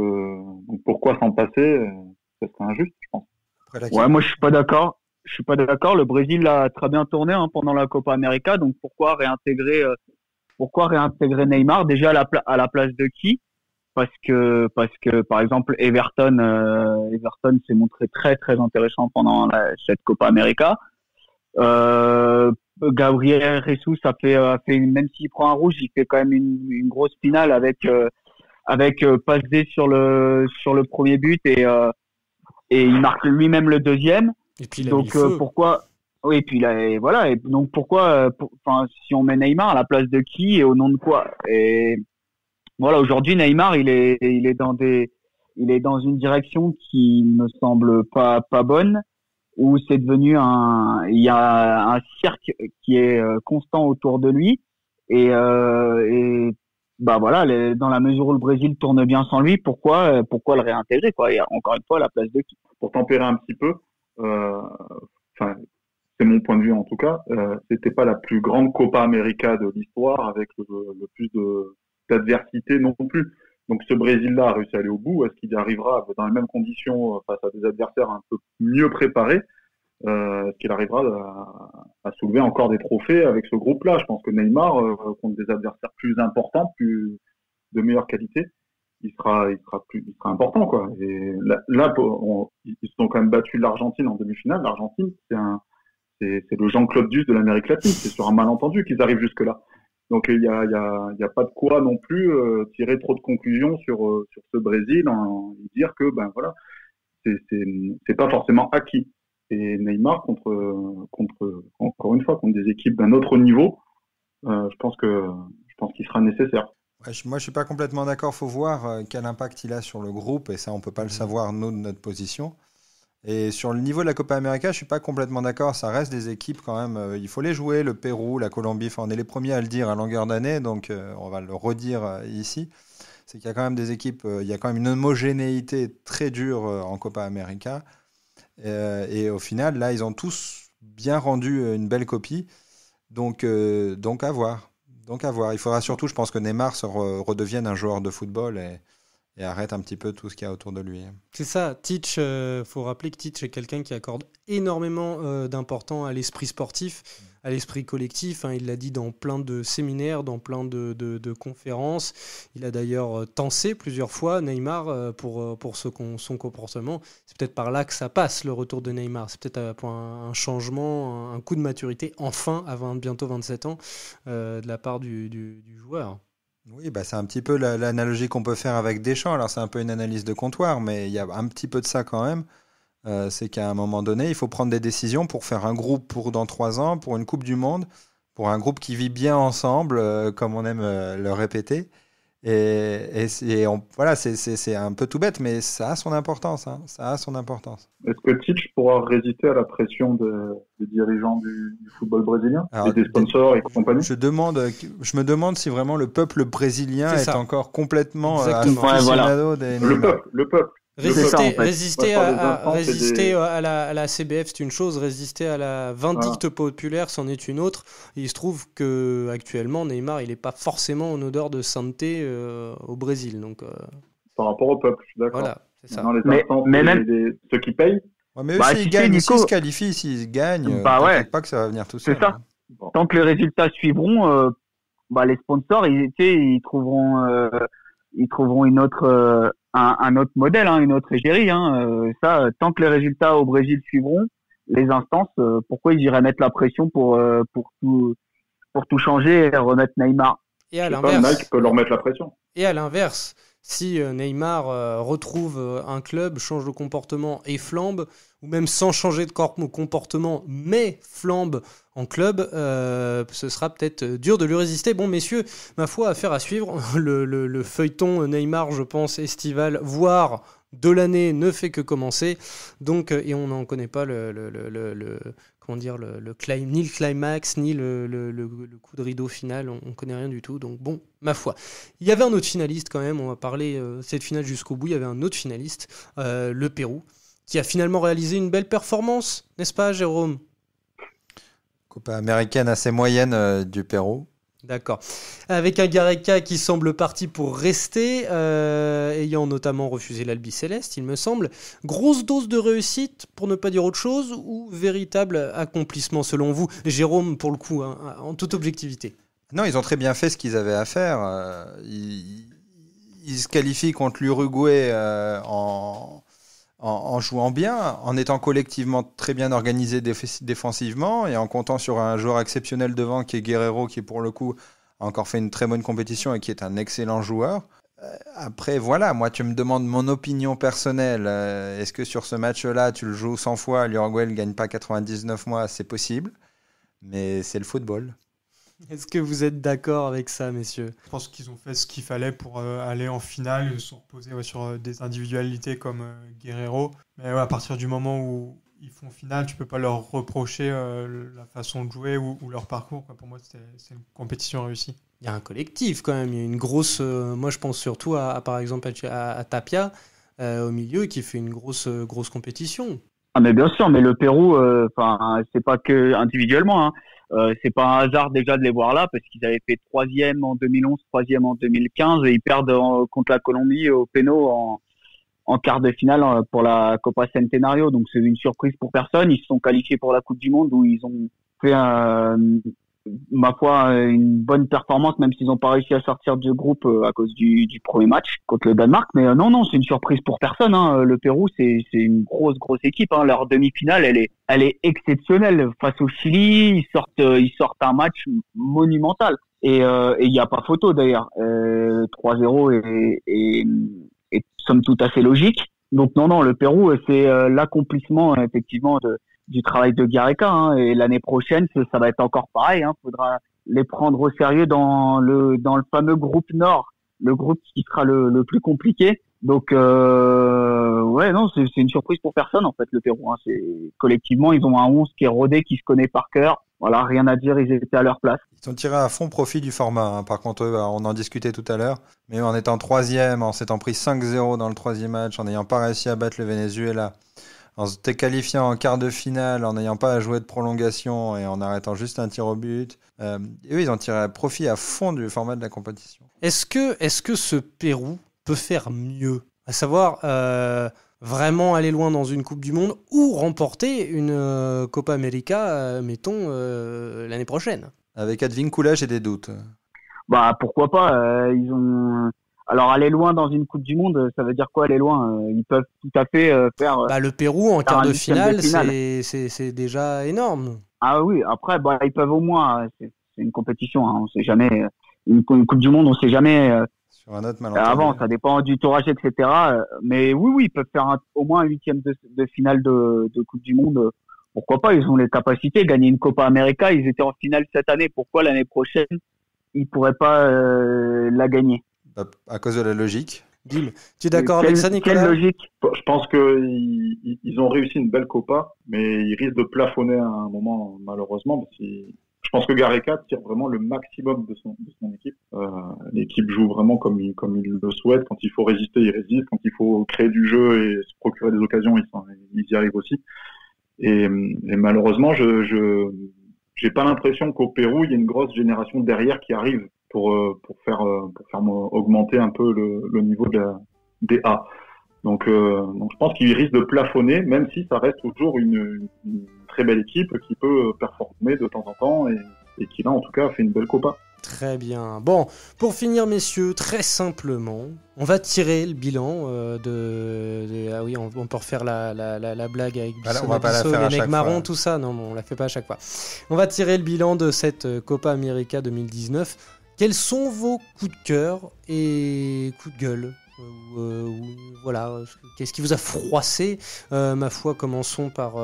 pourquoi s'en passer ? Ça serait injuste, je pense. Ouais, moi je suis pas d'accord. Je suis pas d'accord. Le Brésil a très bien tourné pendant la Copa América, donc pourquoi réintégrer Neymar déjà à la place de qui ? Parce que par exemple Everton s'est montré très très intéressant pendant cette Copa América. Gabriel Jesus a fait même s'il prend un rouge, il fait quand même une grosse finale avec passe D sur le premier but et il marque lui-même le deuxième. Et puis il a donc mis le feu. Pourquoi oui, et puis là et voilà, et donc pourquoi si on met Neymar à la place de qui et au nom de quoi? Et voilà, aujourd'hui Neymar il est dans une direction qui me semble pas bonne, où c'est devenu il y a un cercle qui est constant autour de lui et bah voilà, dans la mesure où le Brésil tourne bien sans lui, pourquoi le réintégrer, quoi? Et encore une fois, à la place de qui? Pour tempérer un petit peu, c'est mon point de vue en tout cas, c'était pas la plus grande Copa América de l'histoire avec le plus d'adversité non plus. Donc ce Brésil-là a réussi à aller au bout. Est-ce qu'il y arrivera dans les mêmes conditions face à des adversaires un peu mieux préparés? Est-ce qu'il arrivera à soulever encore des trophées avec ce groupe-là? Je pense que Neymar, contre des adversaires plus importants, plus de meilleure qualité, il sera important, quoi. Et là, ils sont quand même battus l'Argentine en demi-finale. L'Argentine, c'est le Jean-Claude Duss de l'Amérique latine. C'est sur un malentendu qu'ils arrivent jusque-là. Donc il y a pas de quoi non plus tirer trop de conclusions sur ce Brésil et dire que ben voilà, c'est pas forcément acquis. Et Neymar encore une fois contre des équipes d'un autre niveau, je pense qu'il sera nécessaire. Ouais, moi je suis pas complètement d'accord. Faut voir quel impact il a sur le groupe et ça on peut pas le savoir nous de notre position. Et sur le niveau de la Copa América, je suis pas complètement d'accord. Ça reste des équipes quand même. Il faut les jouer. Le Pérou, la Colombie. Enfin, on est les premiers à le dire à longueur d'année, donc on va le redire ici. C'est qu'il y a quand même des équipes. Il y a quand même une homogénéité très dure en Copa América. Et au final, là, ils ont tous bien rendu une belle copie. Donc à voir. Il faudra surtout, je pense, que Neymar redevienne un joueur de football et arrête un petit peu tout ce qu'il y a autour de lui. C'est ça, Titch, faut rappeler que Titch est quelqu'un qui accorde énormément d'importance à l'esprit sportif, à l'esprit collectif. Hein, il l'a dit dans plein de séminaires, dans plein de conférences. Il a d'ailleurs tensé plusieurs fois Neymar pour son comportement. C'est peut-être par là que ça passe, le retour de Neymar. C'est peut-être pour un changement, un coup de maturité, enfin, à bientôt 27 ans, de la part du joueur. Oui, bah c'est un petit peu l'analogie qu'on peut faire avec Deschamps. Alors c'est un peu une analyse de comptoir, mais il y a un petit peu de ça quand même. C'est qu'à un moment donné, il faut prendre des décisions pour faire un groupe pour dans 3 ans, pour une Coupe du Monde, pour un groupe qui vit bien ensemble, comme on aime le répéter. Voilà, c'est un peu tout bête, mais ça a son importance. Hein, ça a son importance. Est-ce que Titch pourra résister à la pression des dirigeants du football brésilien, et des sponsors et compagnie? Je me demande si vraiment le peuple brésilien est encore complètement aficionado des le peuple. Résister à la CBF, c'est une chose. Résister à la vindicte populaire, c'en est une autre. Et il se trouve qu'actuellement, Neymar, il n'est pas forcément en odeur de sainteté au Brésil. Donc, par rapport au peuple, je suis d'accord. Voilà, c'est ça. Mais même ceux qui payent. Ouais, mais eux, s'ils gagnent, s'ils se qualifient, s'ils gagnent, t'inquiète pas que ça va venir tout seul. C'est ça. Bon. Tant que les résultats suivront, les sponsors, ils trouveront une autre... un autre modèle, une autre égérie. Ça, tant que les résultats au Brésil suivront, les instances, pourquoi ils iraient mettre la pression pour tout changer et remettre Neymar? Et à l'inverse, Nike peut leur mettre la pression. Et à l'inverse, si Neymar retrouve un club, change de comportement et flambe, ou même sans changer de comportement, mais flambe en club, ce sera peut-être dur de lui résister. Bon, messieurs, ma foi, affaire à suivre. Le feuilleton Neymar, je pense, estival, voire de l'année, ne fait que commencer. Donc, et on n'en connaît pas ni le climax, ni le coup de rideau final, on connaît rien du tout, donc bon, ma foi. Il y avait un autre finaliste quand même, on va parler cette finale jusqu'au bout, il y avait un autre finaliste, le Pérou, qui a finalement réalisé une belle performance, n'est-ce pas Jérôme ? Copa américaine assez moyenne du Pérou. D'accord. Avec un Gareca qui semble parti pour rester, ayant notamment refusé l'Albiceleste, il me semble. Grosse dose de réussite, pour ne pas dire autre chose, ou véritable accomplissement selon vous ? Jérôme, pour le coup, hein, en toute objectivité. Non, ils ont très bien fait ce qu'ils avaient à faire. Ils se qualifient contre l'Uruguay en jouant bien, en étant collectivement très bien organisé défensivement et en comptant sur un joueur exceptionnel devant qui est Guerrero, qui pour le coup a encore fait une très bonne compétition et qui est un excellent joueur. Après, voilà, moi tu me demandes mon opinion personnelle. Est-ce que sur ce match-là, tu le joues 100 fois, l'Uruguay ne gagne pas 99 mois, c'est possible, mais c'est le football. Est-ce que vous êtes d'accord avec ça, messieurs ? Je pense qu'ils ont fait ce qu'il fallait pour aller en finale. Ils se sont reposés sur des individualités comme Guerrero. Mais à partir du moment où ils font finale, tu peux pas leur reprocher la façon de jouer ou leur parcours. Pour moi, c'est une compétition réussie. Il y a un collectif quand même. Il y a une grosse. Moi, je pense surtout par exemple à Tapia au milieu qui fait une grosse compétition. Ah mais bien sûr, mais le Pérou, c'est pas que individuellement. Hein. C'est pas un hasard déjà de les voir là parce qu'ils avaient fait 3e en 2011, 3e en 2015 et ils perdent contre la Colombie au péno en quart de finale pour la Copa Centenario. Donc c'est une surprise pour personne. Ils se sont qualifiés pour la Coupe du Monde où ils ont fait ma foi une bonne performance même s'ils n'ont pas réussi à sortir du groupe à cause du premier match contre le Danemark. Mais non, c'est une surprise pour personne. Hein. Le Pérou c'est une grosse équipe. Hein. Leur demi-finale elle est exceptionnelle face au Chili. Ils sortent un match monumental et il y a pas photo d'ailleurs. 3-0 est somme toute assez logique. Donc non, le Pérou c'est l'accomplissement effectivement du travail de Gareca, hein, et l'année prochaine ça va être encore pareil, hein, faudra les prendre au sérieux dans le fameux groupe Nord, le groupe qui sera le plus compliqué. Donc ouais, non, c'est une surprise pour personne en fait le Pérou, hein. C'est collectivement ils ont un 11 qui est rodé, qui se connaît par cœur. Voilà, rien à dire, ils étaient à leur place. Ils sont tirés à fond profit du format. Hein. Par contre, on en discutait tout à l'heure. Mais en étant 3e, en s'étant pris 5-0 dans le 3e match, en n'ayant pas réussi à battre le Venezuela, en se qualifiant en quart de finale, en n'ayant pas à jouer de prolongation et en arrêtant juste un tir au but, eux, ils ont tiré profit à fond du format de la compétition. Est-ce que ce Pérou peut faire mieux ? À savoir... vraiment aller loin dans une Coupe du Monde ou remporter une Copa América, mettons, l'année prochaine. Avec Advíncula, j'ai des doutes. Bah pourquoi pas, ils ont... Alors aller loin dans une Coupe du Monde, ça veut dire quoi aller loin ? Ils peuvent tout à fait faire... le Pérou en quart de finale, c'est déjà énorme. Ah oui, après ils peuvent au moins, c'est une compétition, hein, on sait jamais, une Coupe du Monde on sait jamais... Sur un autre malentendu. Avant, ça dépend du tourage, etc. Mais oui, ils peuvent faire au moins un 8e de finale de Coupe du Monde. Pourquoi pas ? Ils ont les capacités. Gagner une Copa América, ils étaient en finale cette année. Pourquoi l'année prochaine, ils pourraient pas la gagner ? À cause de la logique. Dim, tu es d'accord avec ça, Nicolas ? Quelle logique ? Je pense qu'ils ont réussi une belle Copa, mais ils risquent de plafonner à un moment, malheureusement, parce que je pense que Gareca tire vraiment le maximum de son équipe. L'équipe joue vraiment comme il le souhaite. Quand il faut résister, il résiste. Quand il faut créer du jeu et se procurer des occasions, ils y arrivent aussi. Et malheureusement, j'ai pas l'impression qu'au Pérou, il y ait une grosse génération derrière qui arrive pour faire augmenter un peu le niveau des A. Donc je pense qu'il risque de plafonner, même si ça reste toujours une très belle équipe qui peut performer de temps en temps et qui là en tout cas fait une belle Copa. Très bien. Bon, pour finir messieurs, très simplement, on va tirer le bilan ah oui, on peut refaire la blague avec les mecs marrons, tout ça. Non, on la fait pas à chaque fois. On va tirer le bilan de cette Copa América 2019. Quels sont vos coups de cœur et coups de gueule ? voilà, qu'est-ce qui vous a froissé? Ma foi, commençons par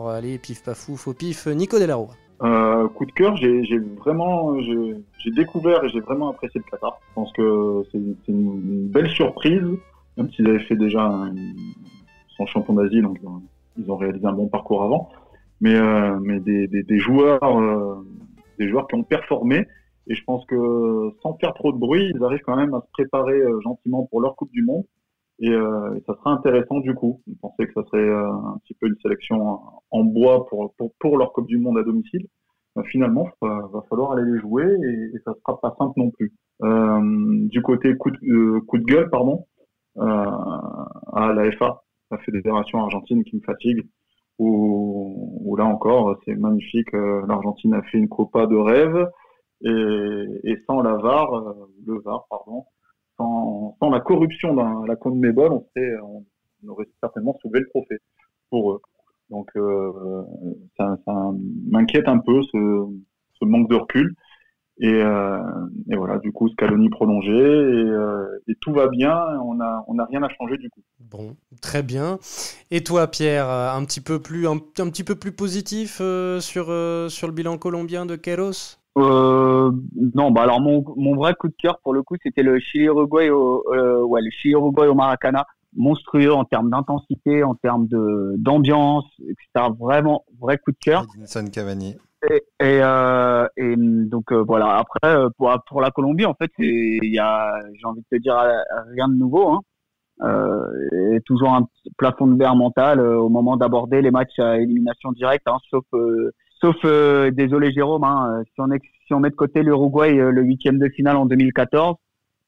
aller pif paf au pif. Nico Dellaro. Coup de cœur, j'ai découvert et j'ai vraiment apprécié le Qatar. Je pense que c'est une belle surprise, même s'ils avaient fait déjà ils sont champions d'Asie, donc ils ont réalisé un bon parcours avant. Mais des joueurs qui ont performé, et je pense que sans faire trop de bruit, ils arrivent quand même à se préparer gentiment pour leur Coupe du Monde. Et ça sera intéressant du coup. Je pensais que ça serait un petit peu une sélection en bois pour leur Coupe du Monde à domicile. Finalement, va falloir aller les jouer et ça sera pas simple non plus. Du côté coup de gueule, à la FA, la Fédération argentine qui me fatigue. Où là encore, c'est magnifique. L'Argentine a fait une Copa de rêve et sans le VAR, sans la corruption à la CONMEBOL, on aurait certainement soulevé le trophée pour eux. Donc ça m'inquiète un peu ce manque de recul. Et voilà, du coup, Scaloni prolongé et tout va bien. On a rien à changer du coup. Bon, très bien. Et toi, Pierre, un petit peu plus positif sur le bilan colombien de Queiroz? Non, bah alors mon vrai coup de cœur pour le coup, c'était le Chili-Uruguay le Chili-Uruguay au Maracana, monstrueux en termes d'intensité, en termes d'ambiance, etc. Vraiment vrai coup de cœur. Edinson Cavani. Et donc voilà. Après pour la Colombie, en fait, j'ai envie de te dire rien de nouveau, hein. Et toujours un plafond de verre mental au moment d'aborder les matchs à élimination directe, hein, sauf désolé Jérôme, hein, si on met de côté l'Uruguay, le 8e de finale en 2014,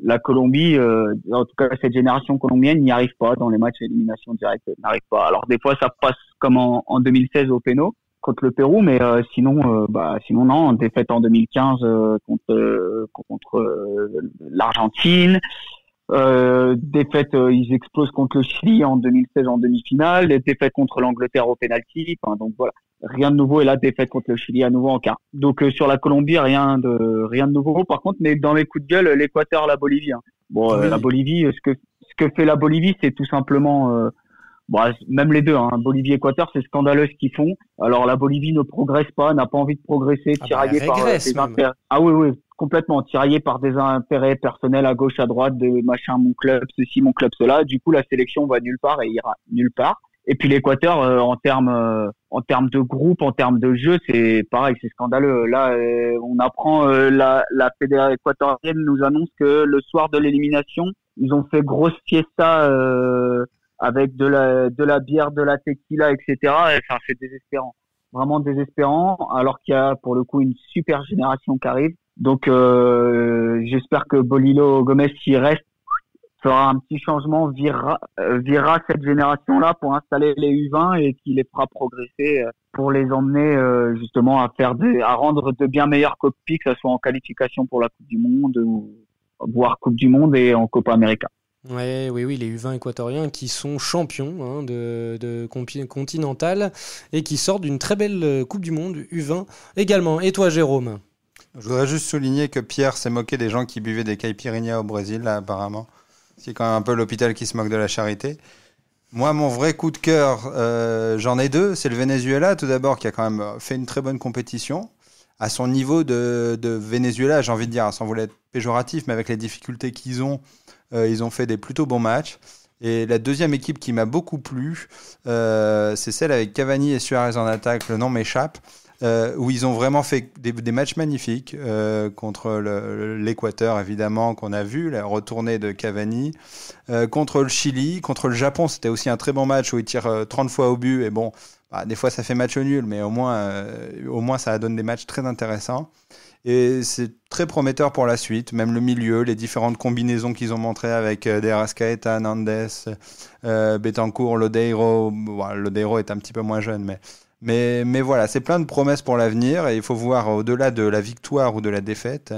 la Colombie, en tout cas cette génération colombienne, n'y arrive pas dans les matchs à élimination directe, n'arrive pas. Alors des fois ça passe comme en 2016 au péno contre le Pérou, mais sinon non, défaite en 2015 contre l'Argentine. Défaite, ils explosent contre le Chili en 2016 en demi-finale, défaite contre l'Angleterre au penalty, donc voilà, rien de nouveau. Et là, défaite contre le Chili à nouveau en quart. Donc sur la Colombie, rien de nouveau. Par contre, mais dans les coups de gueule, l'Équateur, la Bolivie. Hein. Bon, oui. La Bolivie, ce que fait la Bolivie, c'est tout simplement même les deux, hein, Bolivie-Équateur, c'est scandaleux ce qu'ils font. Alors la Bolivie ne progresse pas, n'a pas envie de progresser, tiraillée par des intérêts. Ah oui, complètement tiraillée par des intérêts personnels à gauche, à droite, de machin, mon club, ceci, mon club, cela. Du coup, la sélection va nulle part et ira nulle part. Et puis l'Équateur, en termes de groupe, en termes de jeu, c'est pareil, c'est scandaleux. Là, on apprend la fédération équatorienne nous annonce que le soir de l'élimination, ils ont fait grosse fiesta avec de la bière, de la tequila, etc. Enfin, c'est désespérant, vraiment désespérant. Alors qu'il y a pour le coup une super génération qui arrive. Donc j'espère que Bolilo Gómez, s'il reste, fera un petit changement, virera cette génération-là pour installer les U20 et qui les fera progresser pour les emmener justement à rendre de bien meilleures copies, que ce soit en qualification pour la Coupe du Monde ou voire Coupe du Monde et en Copa América. Oui, les U20 équatoriens qui sont champions de continental et qui sortent d'une très belle Coupe du Monde U20 également. Et toi, Jérôme? Je voudrais juste souligner que Pierre s'est moqué des gens qui buvaient des caipirinhas au Brésil, là, apparemment. C'est quand même un peu l'hôpital qui se moque de la charité. Moi, mon vrai coup de cœur, j'en ai deux. C'est le Venezuela, tout d'abord, qui a quand même fait une très bonne compétition. À son niveau de Venezuela, j'ai envie de dire, sans vouloir être péjoratif, mais avec les difficultés qu'ils ont, ils ont fait des plutôt bons matchs. Et la deuxième équipe qui m'a beaucoup plu, c'est celle avec Cavani et Suarez en attaque, le nom m'échappe, où ils ont vraiment fait des matchs magnifiques contre l'Équateur, évidemment, qu'on a vu, la retournée de Cavani, contre le Chili, contre le Japon, c'était aussi un très bon match où ils tirent 30 fois au but, et bon, des fois ça fait match nul, mais au moins ça donne des matchs très intéressants. Et c'est très prometteur pour la suite, même le milieu, les différentes combinaisons qu'ils ont montrées avec De Arrascaeta, Nandes, Betancourt, Lodeiro. Lodeiro est un petit peu moins jeune, mais voilà, c'est plein de promesses pour l'avenir et il faut voir au-delà de la victoire ou de la défaite,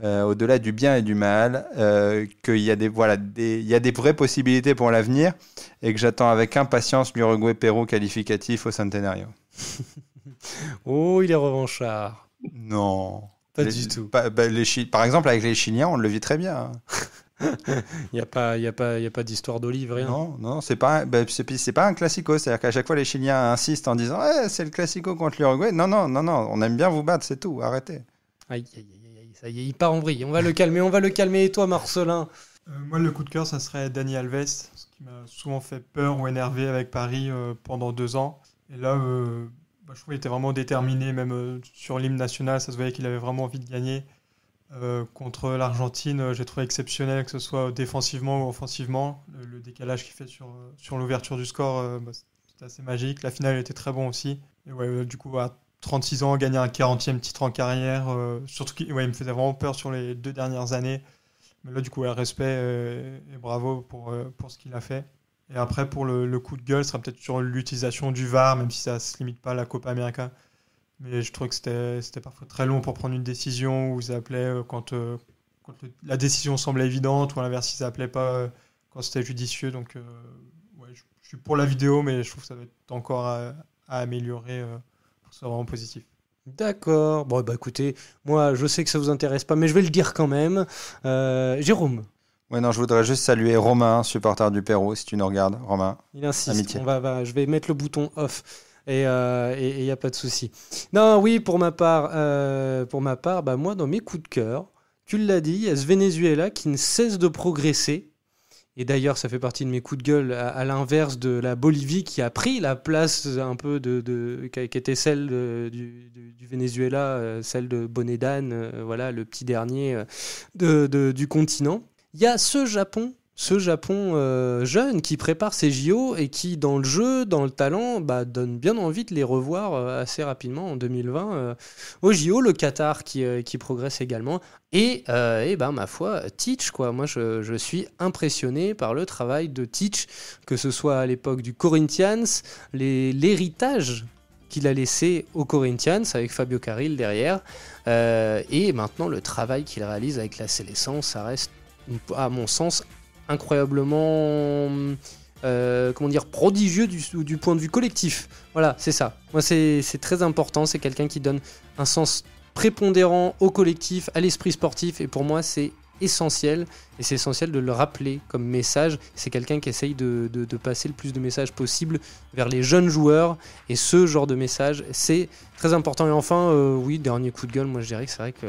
au-delà du bien et du mal, qu'il y a il y a des vraies possibilités pour l'avenir et que j'attends avec impatience l'Uruguay-Pérou qualificatif au Centenario. Oh, il est revanchard. Non. Pas du tout. Par exemple, avec les Chiliens, on le vit très bien. Hein. Il n'y a pas d'histoire d'olive, rien. Non, c'est pas un classico. C'est-à-dire qu'à chaque fois, les Chiliens insistent en disant c'est le classico contre l'Uruguay. Non, on aime bien vous battre, c'est tout, arrêtez. Aïe, ça y est, il part en vrille. On va le calmer. Et toi, Marcelin? Moi, le coup de cœur, ça serait Dani Alves, ce qui m'a souvent fait peur ou énervé avec Paris pendant 2 ans. Et là, je trouve qu'il était vraiment déterminé, même sur l'hymne national, ça se voyait qu'il avait vraiment envie de gagner. Contre l'Argentine, j'ai trouvé exceptionnel, que ce soit défensivement ou offensivement. Le décalage qu'il fait sur l'ouverture du score, c'était assez magique. La finale était très bon aussi. Et ouais, du coup, à 36 ans, gagner un 40e titre en carrière, surtout qu'il me faisait vraiment peur sur les 2 dernières années. Mais là, du coup, respect et bravo pour ce qu'il a fait. Et après, pour le coup de gueule, ce sera peut-être sur l'utilisation du VAR, même si ça ne se limite pas à la Copa América. Mais je trouve que c'était parfois très long pour prendre une décision, où ils appelaient quand la décision semblait évidente, ou à l'inverse, ils n'appelaient pas quand c'était judicieux. Donc, je suis pour la vidéo, mais je trouve que ça va être encore à améliorer pour que ce soit vraiment positif. D'accord. Bon, écoutez, moi, je sais que ça vous intéresse pas, mais je vais le dire quand même. Jérôme. Ouais, non, je voudrais juste saluer Romain, supporter du Pérou, si tu nous regardes, Romain. Il insiste. Amitié. Je vais mettre le bouton off. Et il n'y a pas de souci. Non, oui, pour ma part, moi, dans mes coups de cœur, tu l'as dit, il y a ce Venezuela qui ne cesse de progresser. Et d'ailleurs, ça fait partie de mes coups de gueule, à l'inverse de la Bolivie qui a pris la place un peu qui était celle du Venezuela, celle de Bonedan, voilà, le petit dernier du continent. Il y a ce Japon jeune qui prépare ses JO et qui, dans le jeu, dans le talent, donne bien envie de les revoir assez rapidement en 2020 au JO. Le Qatar qui progresse également. Et ma foi, Tite, quoi. Moi, je suis impressionné par le travail de Tite, que ce soit à l'époque du Corinthians, l'héritage qu'il a laissé au Corinthians avec Fabio Carril derrière. Et maintenant, le travail qu'il réalise avec la Séleção, ça reste, à mon sens, incroyablement prodigieux du point de vue collectif. Voilà, c'est ça. Moi, c'est très important. C'est quelqu'un qui donne un sens prépondérant au collectif, à l'esprit sportif. Et pour moi, c'est essentiel. Et c'est essentiel de le rappeler comme message. C'est quelqu'un qui essaye de passer le plus de messages possible vers les jeunes joueurs. Et ce genre de message, c'est très important. Et enfin, dernier coup de gueule, moi je dirais que c'est vrai que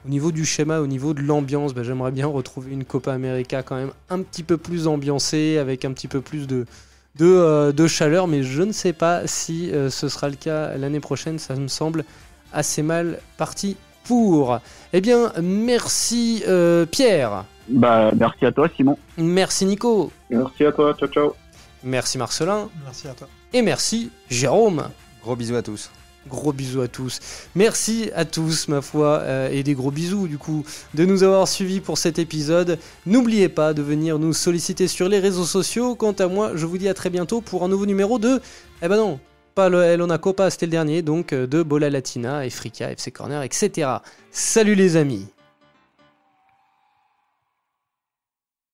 au niveau du schéma, au niveau de l'ambiance, j'aimerais bien retrouver une Copa América quand même un petit peu plus ambiancée, avec un petit peu plus de chaleur, mais je ne sais pas si ce sera le cas l'année prochaine, ça me semble assez mal parti pour. Eh bien, merci Pierre. Merci à toi Simon. Merci Nico. Merci à toi, ciao. Merci Marcelin. Merci à toi. Et merci Jérôme. Gros bisous à tous. Gros bisous à tous. Merci à tous, ma foi, et des gros bisous, du coup, de nous avoir suivis pour cet épisode. N'oubliez pas de venir nous solliciter sur les réseaux sociaux. Quant à moi, je vous dis à très bientôt pour un nouveau numéro de... non, pas le Elona Copa, c'était le dernier, donc de Bola Latina, Africa, FC Corner, etc. Salut les amis.